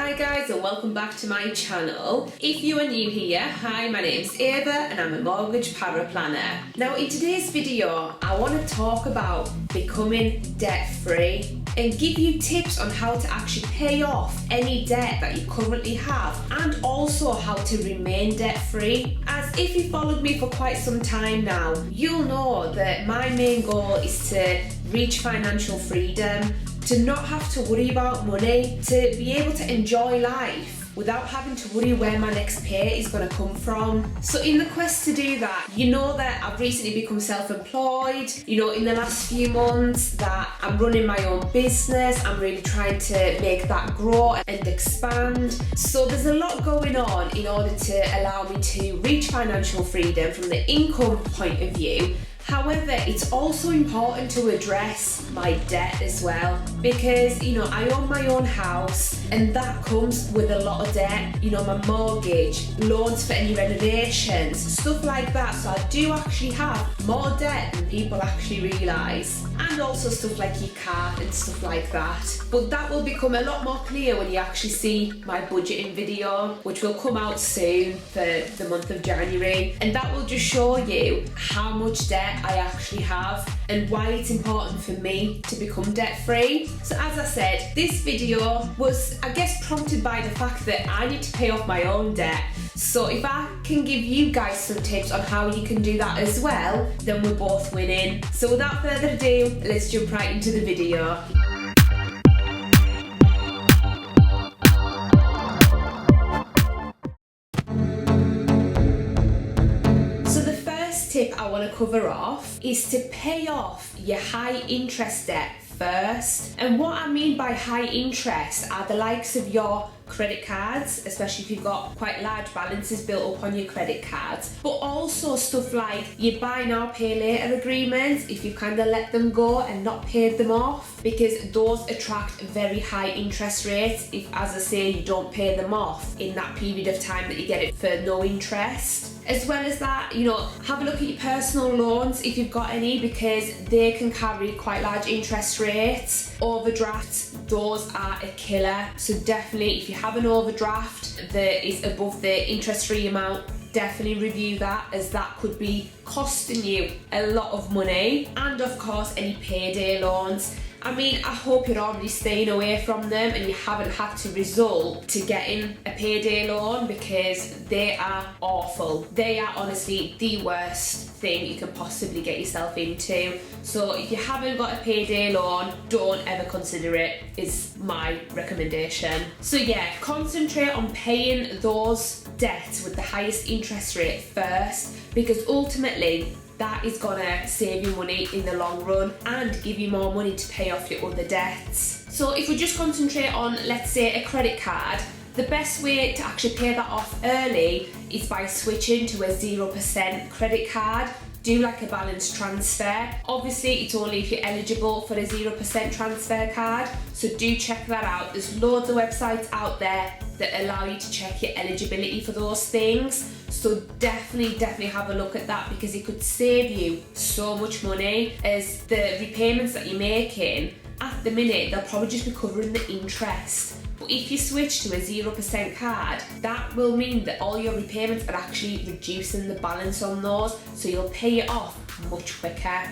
Hi guys, and welcome back to my channel. If you are new here, hi, my name's Eva and I'm a mortgage paraplanner. Now in today's video, I want to talk about becoming debt free and give you tips on how to actually pay off any debt that you currently have, and also how to remain debt free. As if you followed me for quite some time now, you'll know that my main goal is to reach financial freedom, to not have to worry about money, to be able to enjoy life without having to worry where my next pay is going to come from. So in the quest to do that, you know that I've recently become self-employed, you know, in the last few months that I'm running my own business, I'm really trying to make that grow and expand. So there's a lot going on in order to allow me to reach financial freedom from the income point of view. However, it's also important to address my debt as well, because, you know, I own my own house and that comes with a lot of debt, you know, my mortgage, loans for any renovations, stuff like that. So I do actually have more debt than people actually realise, and also stuff like your car and stuff like that. But that will become a lot more clear when you actually see my budgeting video, which will come out soon for the month of January, and that will just show you how much debt I actually have and why it's important for me to become debt free. So as I said, this video was, I guess, prompted by the fact that I need to pay off my own debt. So if I can give you guys some tips on how you can do that as well, then we're both winning. So without further ado, let's jump right into the video. Tip I want to cover off is to pay off your high interest debt first. And what I mean by high interest are the likes of your credit cards, especially if you've got quite large balances built up on your credit cards, but also stuff like your buy now pay later agreements, if you kind of let them go and not paid them off, because those attract very high interest rates if, as I say, you don't pay them off in that period of time that you get it for no interest. As well as that, you know, have a look at your personal loans if you've got any, because they can carry quite large interest rates. Overdrafts, those are a killer. So definitely, if you have an overdraft that is above the interest-free amount, definitely review that, as that could be costing you a lot of money. And of course, any payday loans. I mean, I hope you're already staying away from them and you haven't had to resort to getting a payday loan, because they are awful. They are honestly the worst thing you can possibly get yourself into. So if you haven't got a payday loan, don't ever consider it, is my recommendation. So yeah, concentrate on paying those debts with the highest interest rate first, because ultimately that is gonna save you money in the long run and give you more money to pay off your other debts. So if we just concentrate on, let's say, a credit card, the best way to actually pay that off early is by switching to a 0% credit card. Do like a balance transfer. Obviously, it's only if you're eligible for a 0% transfer card, so do check that out. There's loads of websites out there that allow you to check your eligibility for those things. So definitely have a look at that, because it could save you so much money, as the repayments that you're making at the minute, they'll probably just be covering the interest. But if you switch to a 0% card, that will mean that all your repayments are actually reducing the balance on those, so you'll pay it off much quicker.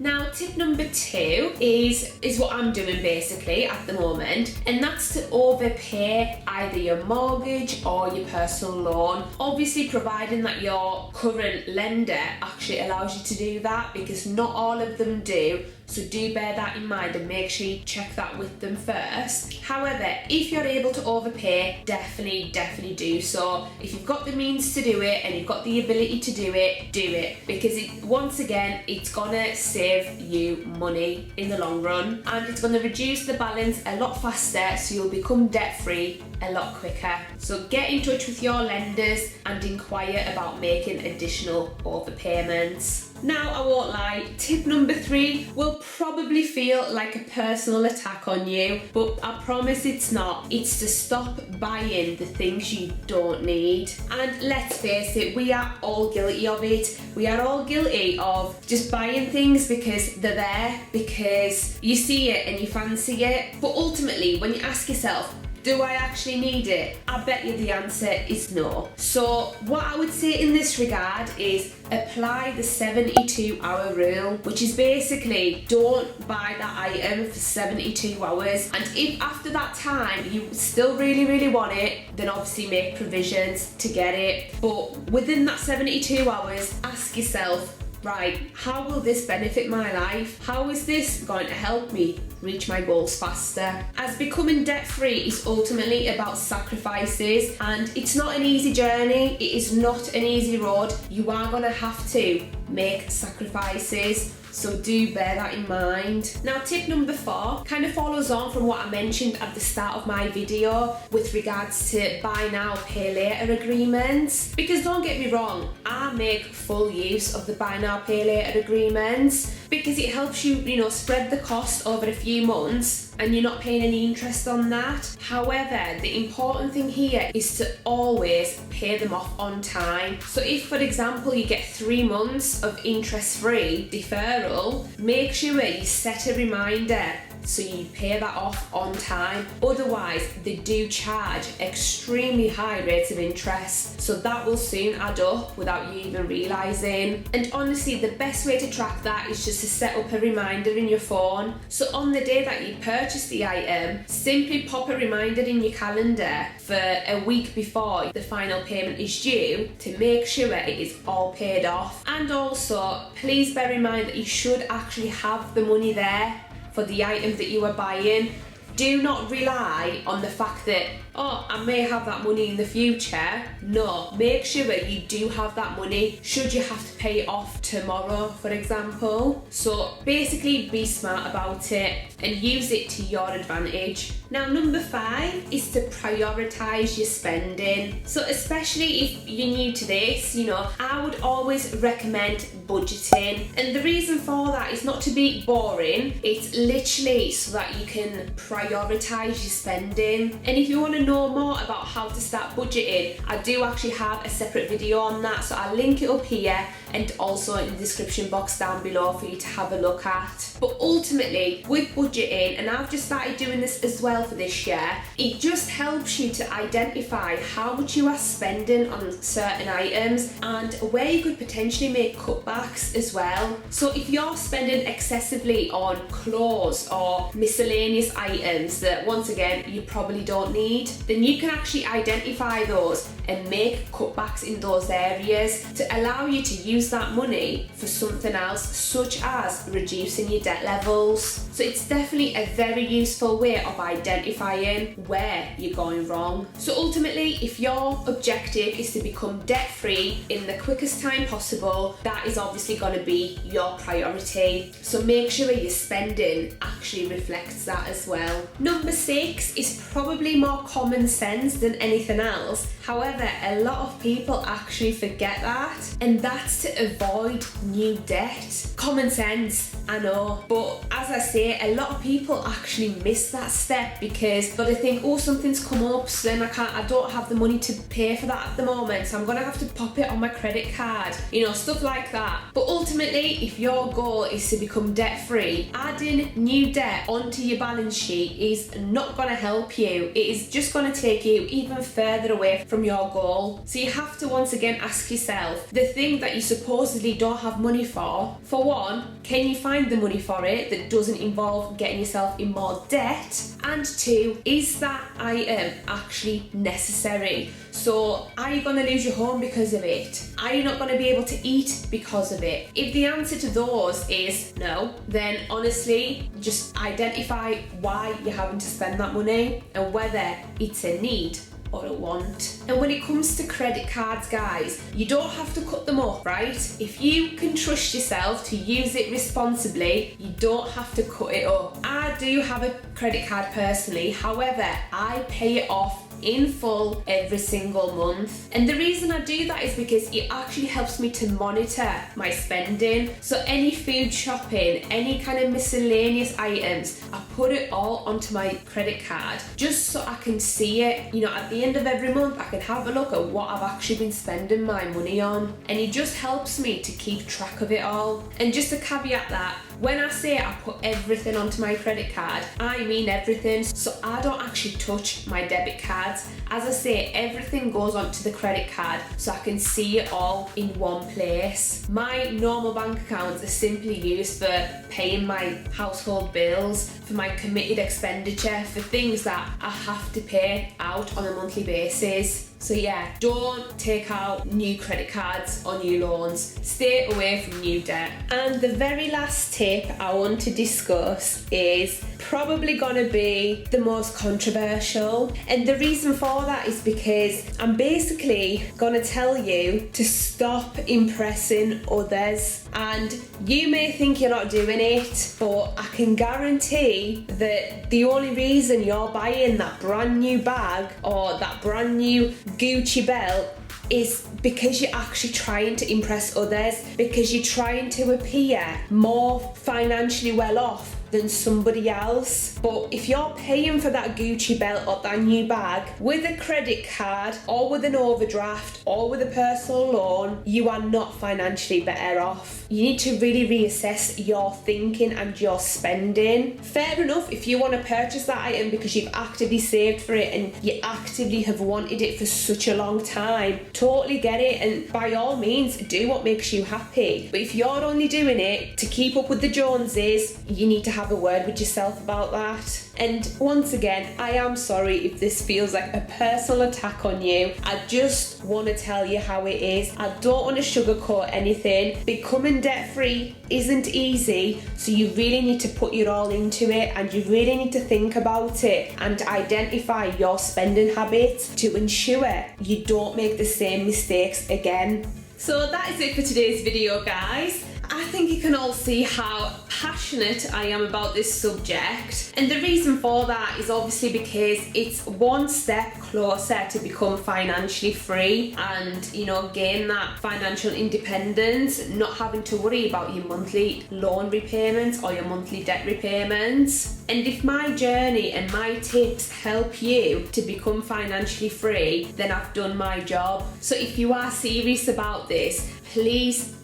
Now, tip number 2 is what I'm doing basically at the moment, and that's to overpay either your mortgage or your personal loan. Obviously, providing that your current lender actually allows you to do that, because not all of them do. So do bear that in mind and make sure you check that with them first. However, if you're able to overpay, definitely do so. If you've got the means to do it and you've got the ability to do it, because once again, it's gonna save you money in the long run, and it's gonna reduce the balance a lot faster, so you'll become debt free a lot quicker. So get in touch with your lenders and inquire about making additional overpayments. Now, I won't lie, tip number 3 will probably feel like a personal attack on you, but I promise it's not. It's to stop buying the things you don't need. And let's face it, we are all guilty of it. We are all guilty of just buying things because they're there, because you see it and you fancy it. But ultimately, when you ask yourself, Do I actually need it? I bet you the answer is no. So what I would say in this regard is apply the 72-hour rule, which is basically don't buy that item for 72 hours. And if after that time you still really want it, then obviously make provisions to get it. But within that 72 hours, ask yourself, right, how will this benefit my life? How is this going to help me reach my goals faster? As becoming debt-free is ultimately about sacrifices, and it's not an easy journey, it is not an easy road. You are going to have to make sacrifices. So do bear that in mind. Now tip number 4 kind of follows on from what I mentioned at the start of my video with regards to buy now, pay later agreements. Because don't get me wrong, I make full use of the buy now, pay later agreements because it helps you, spread the cost over a few months and you're not paying any interest on that. However, the important thing here is to always pay them off on time. So if, for example, you get 3 months of interest-free deferral, make sure you set a reminder so you pay that off on time. Otherwise, they do charge extremely high rates of interest, so that will soon add up without you even realising. And honestly, the best way to track that is just to set up a reminder in your phone. So on the day that you purchase the item, simply pop a reminder in your calendar for a week before the final payment is due to make sure it is all paid off. And also, please bear in mind that you should actually have the money there for the item that you are buying. Do not rely on the fact that, oh, I may have that money in the future. No, make sure you do have that money should you have to pay it off tomorrow, for example. So basically be smart about it and use it to your advantage. Now number 5 is to prioritise your spending. So especially if you're new to this, I would always recommend budgeting. And the reason for that is not to be boring, it's literally so that you can prioritise your spending. And if you want to know more about how to start budgeting, I do actually have a separate video on that, so I'll link it up here and also in the description box down below for you to have a look at. But ultimately, with budgeting, and I've just started doing this as well for this year, it just helps you to identify how much you are spending on certain items and where you could potentially make cutbacks as well. So if you're spending excessively on clothes or miscellaneous items that, once again, you probably don't need, then you can actually identify those and make cutbacks in those areas to allow you to use that money for something else, such as reducing your debt levels. So it's definitely a very useful way of identifying where you're going wrong. So ultimately, if your objective is to become debt-free in the quickest time possible, that is obviously going to be your priority. So make sure your spending actually reflects that as well. Number 6 is probably more common sense than anything else. However, a lot of people actually forget that, and that's to avoid new debt. Common sense, I know, but as I say, a lot of people actually miss that step because they think, oh, something's come up, so then I don't have the money to pay for that at the moment, so I'm gonna have to pop it on my credit card, stuff like that. But ultimately, if your goal is to become debt free, adding new debt onto your balance sheet is not gonna help you. It is just gonna take you even further away from your goal. So you have to once again ask yourself, the thing that you supposedly don't have money for one, can you find the money for it that doesn't involve getting yourself in more debt? And 2, is that item actually necessary? So are you going to lose your home because of it? Are you not going to be able to eat because of it? If the answer to those is no, then honestly, just identify why you're having to spend that money and whether it's a need or a want. And when it comes to credit cards, guys, you don't have to cut them up, right? If you can trust yourself to use it responsibly, you don't have to cut it up. I do have a credit card personally, however, I pay it off in full every single month. And the reason I do that is because it actually helps me to monitor my spending. So any food shopping, any kind of miscellaneous items, I put it all onto my credit card just so I can see it. At the end of every month, I can have a look at what I've actually been spending my money on. And it just helps me to keep track of it all. And just to caveat that, When I say I put everything onto my credit card, I mean everything. So I don't actually touch my debit cards. As I say, everything goes onto the credit card so I can see it all in one place. My normal bank accounts are simply used for paying my household bills, for my committed expenditure, for things that I have to pay out on a monthly basis. So yeah, don't take out new credit cards or new loans. Stay away from new debt. And the very last tip I want to discuss is probably gonna be the most controversial. And the reason for that is because I'm basically gonna tell you to stop impressing others. And you may think you're not doing it, but I can guarantee that the only reason you're buying that brand new bag or that brand new Gucci belt is because you're actually trying to impress others, because you're trying to appear more financially well off than somebody else. But if you're paying for that Gucci belt or that new bag with a credit card or with an overdraft or with a personal loan, you are not financially better off. You need to really reassess your thinking and your spending. Fair enough if you want to purchase that item because you've actively saved for it and you actively have wanted it for such a long time. Totally get it, and by all means do what makes you happy. But if you're only doing it to keep up with the Joneses, you need to have a word with yourself about that. And once again, I am sorry if this feels like a personal attack on you. I just want to tell you how it is. I don't want to sugarcoat anything. Becoming debt-free isn't easy, so you really need to put your all into it, and you really need to think about it and identify your spending habits to ensure you don't make the same mistakes again. So that is it for today's video, guys. I think you can all see how passionate I am about this subject, and the reason for that is obviously because it's one step closer to become financially free and, you know, gain that financial independence, not having to worry about your monthly loan repayments or your monthly debt repayments. And if my journey and my tips help you to become financially free, then I've done my job. So if you are serious about this, please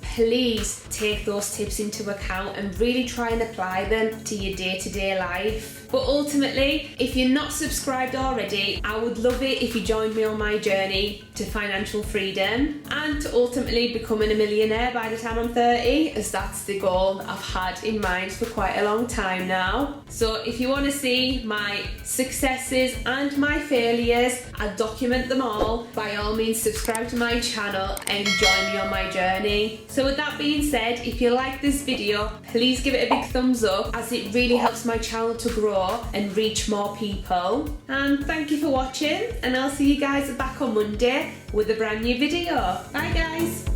take those tips into account and really try and apply them to your day-to-day life. But ultimately, if you're not subscribed already, I would love it if you joined me on my journey to financial freedom and to ultimately becoming a millionaire by the time I'm 30, as that's the goal that I've had in mind for quite a long time now. So if you want to see my successes and my failures, I document them all. By all means, subscribe to my channel and join me on my journey. So with that being said, if you like this video, please give it a big thumbs up, as it really helps my channel to grow and reach more people. And thank you for watching, and I'll see you guys back on Monday with a brand new video. Bye guys.